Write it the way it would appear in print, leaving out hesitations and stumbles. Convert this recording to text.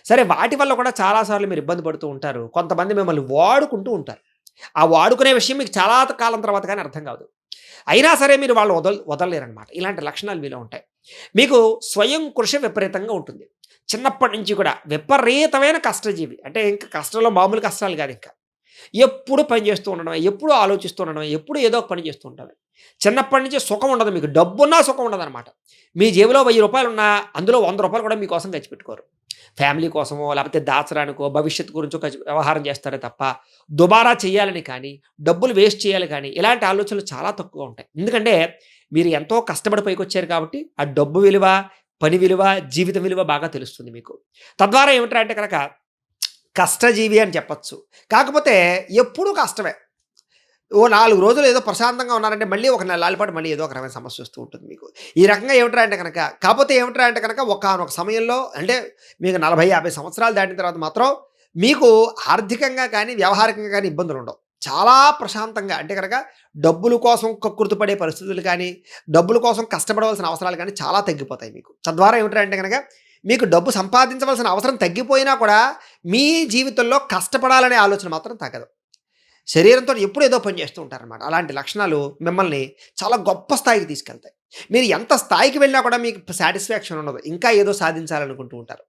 సరే వాటి వల్ల కూడా చాలా సార్లు మీరు ఇబ్బంది పడుతూ ఉంటారు. కొంతమంది మిమ్మల్ని వాడుకుంటూ ఉంటారు. ఆ వాడుకునే విషయం మీకు చాలా కాలం తర్వాత గాని అర్థం కాదు. అయినా సరే మీరు వాళ్ళు వదలలేరనమాట. ఇలాంటి లక్షణాలు మీలో ఉంటాయి. మీకు స్వయం కృషి విపరీతంగా ఉంటుంది. చిన్నప్పటి నుంచి కూడా విపరీతమైన కష్టజీవి. అంటే ఇంక కష్టంలో మామూలు కష్టాలు కాదింక. ఎప్పుడు పని చేస్తూ ఉండడమే, ఎప్పుడు ఆలోచిస్తూ ఉండడమే, ఎప్పుడు ఏదో ఒక పని చేస్తూ ఉండడమే. చిన్నప్పటి నుంచి సుఖం ఉండదు మీకు. డబ్బున్నా సుఖం ఉండదనమాట. మీ జేబులో రూ. 1000 ఉన్నా అందులో రూ. 100 కూడా మీకోసం ఖర్చుపెట్టుకోరు. ఫ్యామిలీ కోసమో, లేకపోతే దాచడానికో, భవిష్యత్తు గురించో వ్యవహారం చేస్తారే తప్ప, దుబారా చేయాలని కానీ, డబ్బులు వేస్ట్ చేయాలి కానీ, ఇలాంటి ఆలోచనలు చాలా తక్కువగా ఉంటాయి. ఎందుకంటే, మీరు ఎంతో కష్టపడి పైకొచ్చారు కాబట్టి, ఆ డబ్బు విలువ, పని విలువ, జీవితం విలువ బాగా తెలుస్తుంది మీకు. తద్వారా ఏమిట్రా అంటే గనక కష్టజీవి అని చెప్పొచ్చు. కాకపోతే ఎప్పుడూ కష్టమే. ఓ 4 రోజులు ఏదో ప్రశాంతంగా ఉన్నారంటే మళ్ళీ ఒక నెల్లాళ్ళ పాటు మళ్ళీ ఏదో ఒక రకమైన సమస్య వస్తూ ఉంటుంది మీకు. ఈ రకంగా ఏమిట్రా అంటే గనక కాపోతే ఏమిట్రా అంటే గనక ఒకానొక సమయంలో అంటే మీకు 40, 50 సంవత్సరాలు దాటిన తర్వాత మాత్రం మీకు ఆర్థికంగా కానీ, వ్యవహారికంగా కానీ ఇబ్బందులుండవు. చాలా ప్రశాంతంగా అంటే గనక డబ్బుల కోసం కక్కుర్తిపడే పరిస్థితులు కానీ, డబ్బుల కోసం కష్టపడవలసిన అవసరాలు కానీ చాలా తగ్గిపోతాయి మీకు. తద్వారా ఏమిట్రా అంటే గనక మీకు డబ్బు సంపాదించవలసిన అవసరం తగ్గిపోయినా కూడా మీ జీవితంలో కష్టపడాలనే ఆలోచన మాత్రం తగ్గదు. శరీరంతో ఎప్పుడు ఏదో పని చేస్తూ ఉంటారనమాట. అలాంటి లక్షణాలు మిమ్మల్ని చాలా గొప్ప స్థాయికి తీసుకెళ్తాయి. మీరు ఎంత స్థాయికి వెళ్ళినా కూడా మీకు సాటిస్ఫాక్షన్ ఉండదు. ఇంకా ఏదో సాధించాలనుకుంటూ ఉంటారు.